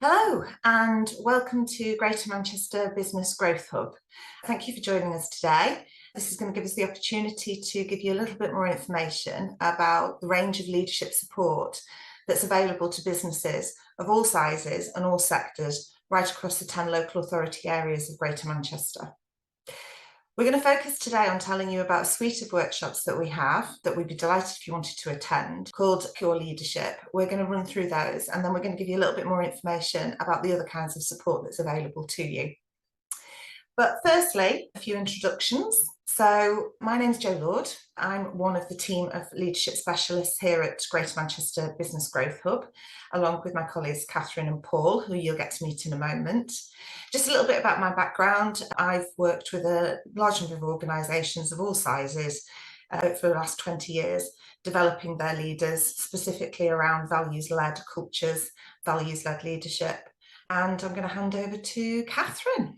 Hello and welcome to Greater Manchester Business Growth Hub. Thank you for joining us today. This is going to give us the opportunity to give you a little bit more information about the range of leadership support that's available to businesses of all sizes and all sectors right across the 10 local authority areas of Greater Manchester. We're going to focus today on telling you about a suite of workshops that we have that we'd be delighted if you wanted to attend, called Pure Leadership. We're going to run through those and then we're going to give you a little bit more information about the other kinds of support that's available to you. But firstly, a few introductions. So my name's Jo Lord. I'm one of the team of leadership specialists here at Greater Manchester Business Growth Hub, along with my colleagues Katherine and Paul, who you'll get to meet in a moment. Just a little bit about my background. I've worked with a large number of organisations of all sizes for the last 20 years, developing their leaders specifically around values-led cultures, values-led leadership. And I'm going to hand over to Katherine.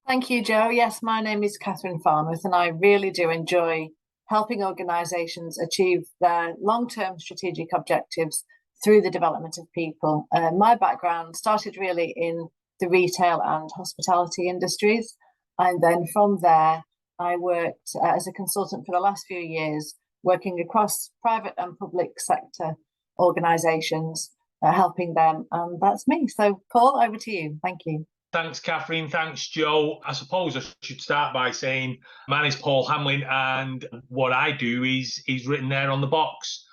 Thank you, Jo. Yes, my name is Katherine Farmouth, and I really do enjoy helping organisations achieve their long-term strategic objectives through the development of people. My background started really in the retail and hospitality industries, and then from there I worked as a consultant for the last few years, working across private and public sector organisations, helping them, and that's me. So Paul, over to you. Thank you. Thanks, Katherine. Thanks, Jo. I suppose I should start by saying my name is Paul Hamlin, and what I do is written there on the box.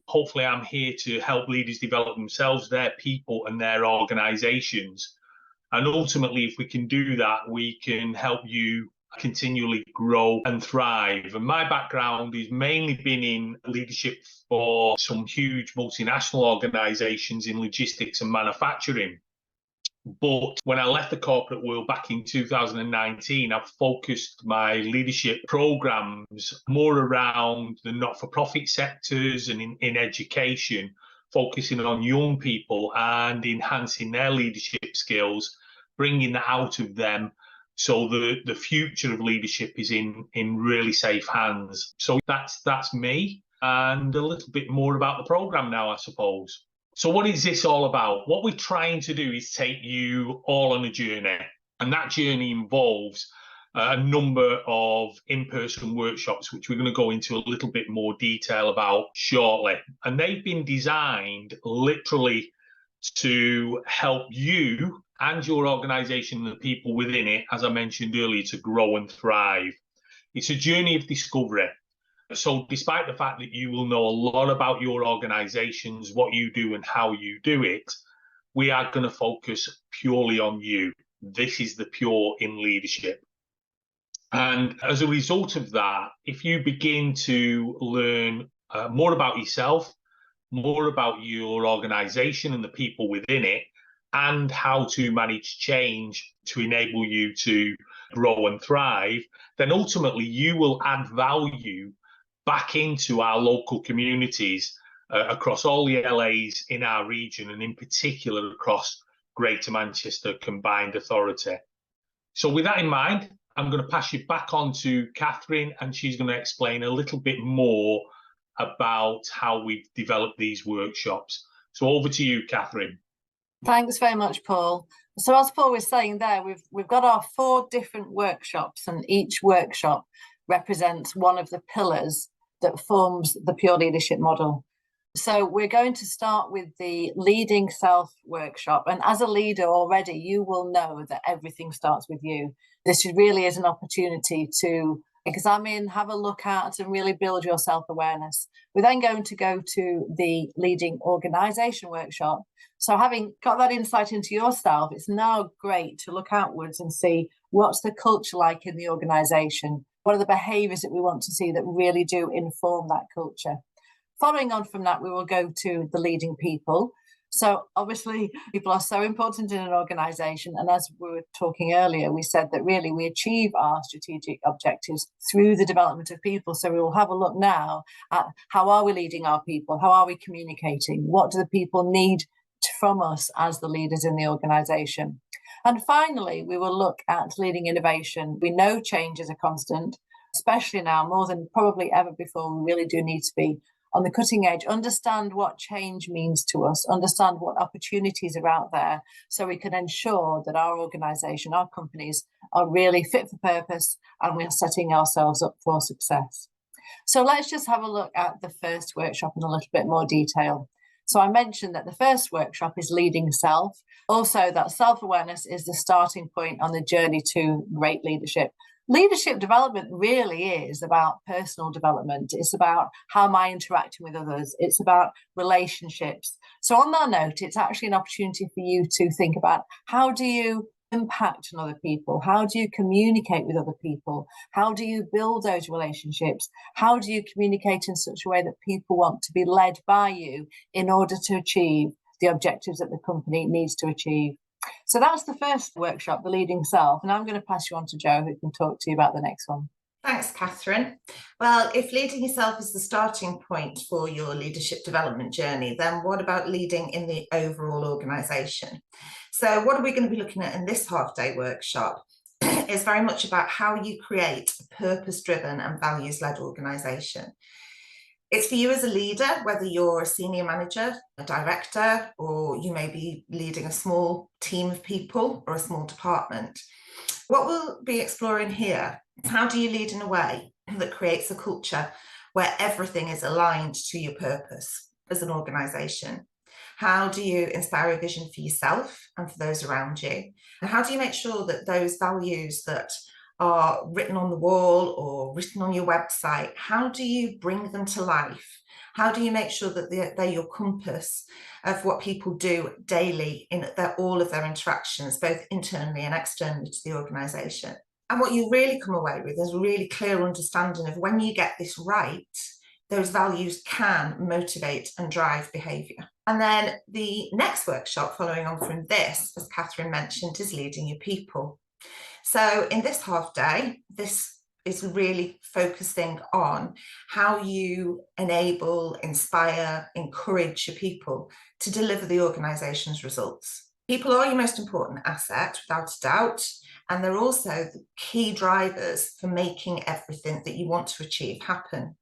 Hopefully, I'm here to help leaders develop themselves, their people, and their organisations. And ultimately, if we can do that, we can help you continually grow and thrive. And my background has mainly been in leadership for some huge multinational organisations in logistics and manufacturing. But when I left the corporate world back in 2019, I've focused my leadership programs more around the not-for-profit sectors and in education, focusing on young people and enhancing their leadership skills, bringing that out of them so the future of leadership is in really safe hands. So that's me, and a little bit more about the program now, I suppose. So what is this all about? What we're trying to do is take you all on a journey, and that journey involves a number of in-person workshops, which we're going to go into a little bit more detail about shortly. And they've been designed literally to help you and your organisation and the people within it, as I mentioned earlier, to grow and thrive. It's a journey of discovery. So despite the fact that you will know a lot about your organisations, what you do and how you do it, we are going to focus purely on you. This is the pure in leadership. And as a result of that, if you begin to learn more about yourself, more about your organisation and the people within it, and how to manage change to enable you to grow and thrive, then ultimately you will add value back into our local communities across all the LAs in our region, and in particular across Greater Manchester Combined Authority. So with that in mind, I'm going to pass you back on to Katherine, and she's going to explain a little bit more about how we've developed these workshops. So over to you, Katherine. Thanks very much, Paul. So as Paul was saying there, we've got our 4 different workshops, and each workshop represents one of the pillars that forms the Pure Leadership model. So we're going to start with the Leading Self workshop. And as a leader already, you will know that everything starts with you. This really is an opportunity to examine, have a look at, and really build your self-awareness. We're then going to go to the Leading Organisation workshop. So having got that insight into yourself, it's now great to look outwards and see what's the culture like in the organisation. What are the behaviours that we want to see that really do inform that culture? Following on from that, we will go to the leading people. So obviously, people are so important in an organisation. And as we were talking earlier, we said that really we achieve our strategic objectives through the development of people. So we will have a look now at how are we leading our people? How are we communicating? What do the people need from us as the leaders in the organisation? And finally, we will look at leading innovation. We know change is a constant, especially now, more than probably ever before. We really do need to be on the cutting edge, understand what change means to us, understand what opportunities are out there, so we can ensure that our organisation, our companies are really fit for purpose and we're setting ourselves up for success. So let's just have a look at the first workshop in a little bit more detail. So I mentioned that the first workshop is leading self. Also, that self-awareness is the starting point on the journey to great leadership. Leadership development really is about personal development. It's about how am I interacting with others. It's about relationships. So on that note, it's actually an opportunity for you to think about, how do you impact on other people? How do you communicate with other people? How do you build those relationships? How do you communicate in such a way that people want to be led by you in order to achieve the objectives that the company needs to achieve? So that's the first workshop, the leading self. And I'm going to pass you on to Jo, who can talk to you about the next one. Thanks, Catherine. Well, if leading yourself is the starting point for your leadership development journey, then what about leading in the overall organisation? So what are we going to be looking at in this half-day workshop is very much about how you create a purpose-driven and values-led organisation. It's for you as a leader, whether you're a senior manager, a director, or you may be leading a small team of people or a small department. What we'll be exploring here is, how do you lead in a way that creates a culture where everything is aligned to your purpose as an organisation? How do you inspire a vision for yourself and for those around you? And how do you make sure that those values that are written on the wall or written on your website, how do you bring them to life? How do you make sure that they're your compass of what people do daily in all of their interactions, both internally and externally to the organisation? And what you really come away with is a really clear understanding of, when you get this right, those values can motivate and drive behaviour. And then the next workshop following on from this, as Catherine mentioned, is leading your people. So in this half day, this is really focusing on how you enable, inspire, encourage your people to deliver the organisation's results. People are your most important asset, without a doubt, and they're also the key drivers for making everything that you want to achieve happen.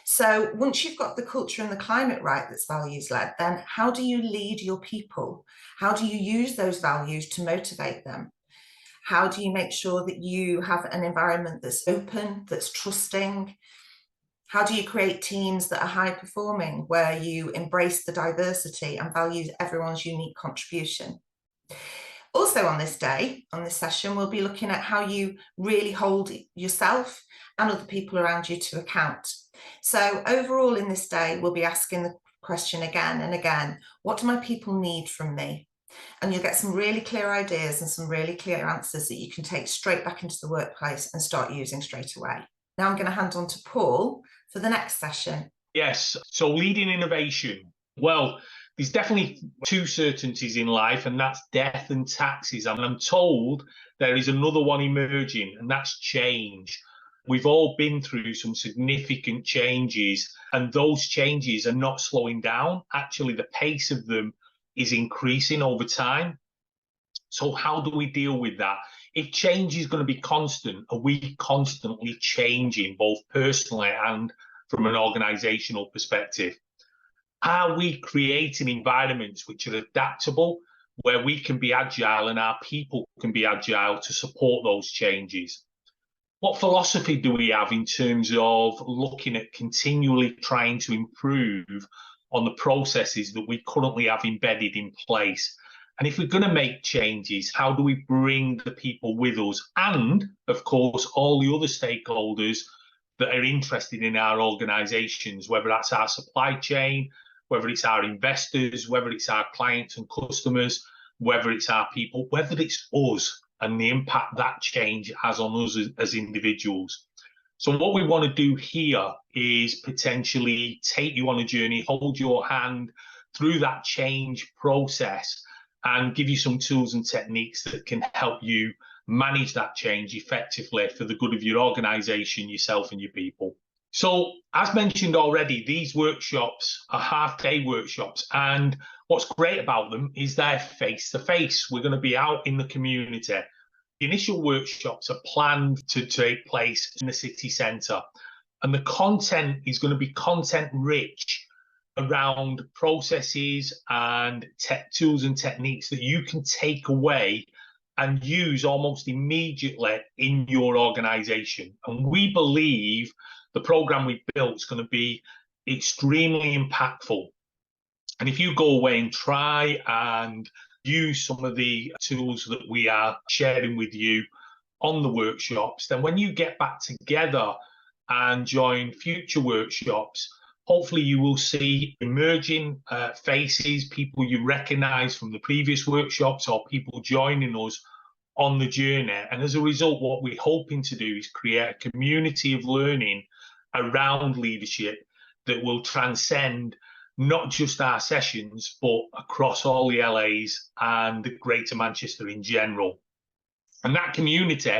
So once you've got the culture and the climate right that's values-led, then how do you lead your people? How do you use those values to motivate them? How do you make sure that you have an environment that's open, that's trusting? How do you create teams that are high performing, where you embrace the diversity and value everyone's unique contribution? Also on this day, on this session, we'll be looking at how you really hold yourself and other people around you to account. So overall in this day, we'll be asking the question again and again, what do my people need from me? And you'll get some really clear ideas and some really clear answers that you can take straight back into the workplace and start using straight away. Now I'm going to hand on to Paul for the next session. Yes, so leading innovation. Well, there's definitely two certainties in life, and that's death and taxes. And I'm told there is another one emerging, and that's change. We've all been through some significant changes, and those changes are not slowing down. Actually, the pace of them is increasing over time. So how do we deal with that? If change is going to be constant, are we constantly changing, both personally and from an organizational perspective? Are we creating environments which are adaptable, where we can be agile and our people can be agile to support those changes? What philosophy do we have in terms of looking at continually trying to improve on the processes that we currently have embedded in place? And if we're going to make changes, how do we bring the people with us? And, of course, all the other stakeholders that are interested in our organisations, whether that's our supply chain, whether it's our investors, whether it's our clients and customers, whether it's our people, whether it's us, and the impact that change has on us as individuals. So what we want to do here is potentially take you on a journey, hold your hand through that change process, and give you some tools and techniques that can help you manage that change effectively for the good of your organisation, yourself and your people. So as mentioned already, these workshops are half-day workshops, and what's great about them is they're face-to-face. We're going to be out in the community. The initial workshops are planned to take place in the city centre, And the content is going to be content rich around processes and tools and techniques that you can take away and use almost immediately in your organization. And we believe the program we built is going to be extremely impactful. And if you go away and try and use some of the tools that we are sharing with you on the workshops, then when you get back together and join future workshops, hopefully you will see emerging faces, people you recognize from the previous workshops or people joining us on the journey. And as a result, what we're hoping to do is create a community of learning around leadership that will transcend not just our sessions, but across all the LAs and the Greater Manchester in general. And that community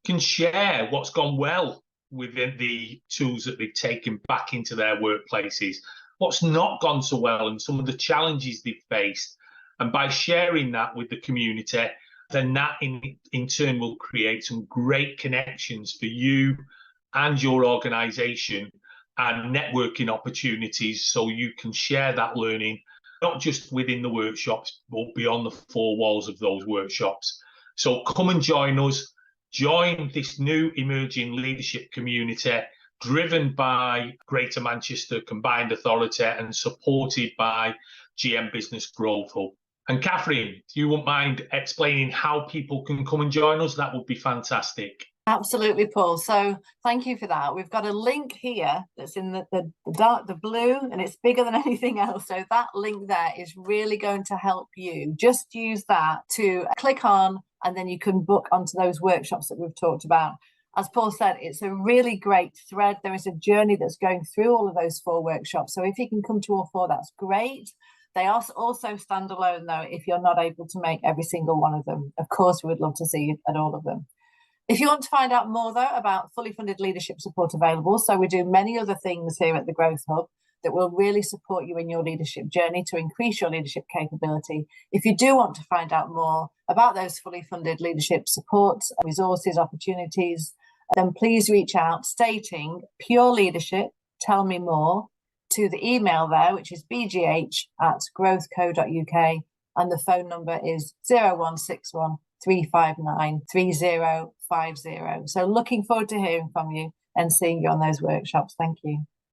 can share what's gone well within the tools that they've taken back into their workplaces, what's not gone so well, and some of the challenges they've faced. And by sharing that with the community, then that in turn will create some great connections for you and your organization and networking opportunities, so you can share that learning, not just within the workshops, but beyond the four walls of those workshops. So come and join us. Join this new emerging leadership community driven by Greater Manchester Combined Authority and supported by GM Business Growth Hub. And Katherine, if you wouldn't mind explaining how people can come and join us, that would be fantastic. Absolutely, Paul. So thank you for that. We've got a link here that's in the dark, the blue, and it's bigger than anything else. So that link there is really going to help you. Just use that to click on, and then you can book onto those workshops that we've talked about. As Paul said, it's a really great thread. There is a journey that's going through all of those 4 workshops. So if you can come to all 4, that's great. They are also standalone, though, if you're not able to make every single one of them. Of course, we would love to see you at all of them. If you want to find out more, though, about fully funded leadership support available, so we do many other things here at the Growth Hub that will really support you in your leadership journey to increase your leadership capability. If you do want to find out more about those fully funded leadership support, resources, opportunities, then please reach out stating Pure Leadership, Tell Me More, to the email there, which is bgh@growthco.uk, and the phone number is 0161 359 3050. So looking forward to hearing from you and seeing you on those workshops. Thank you.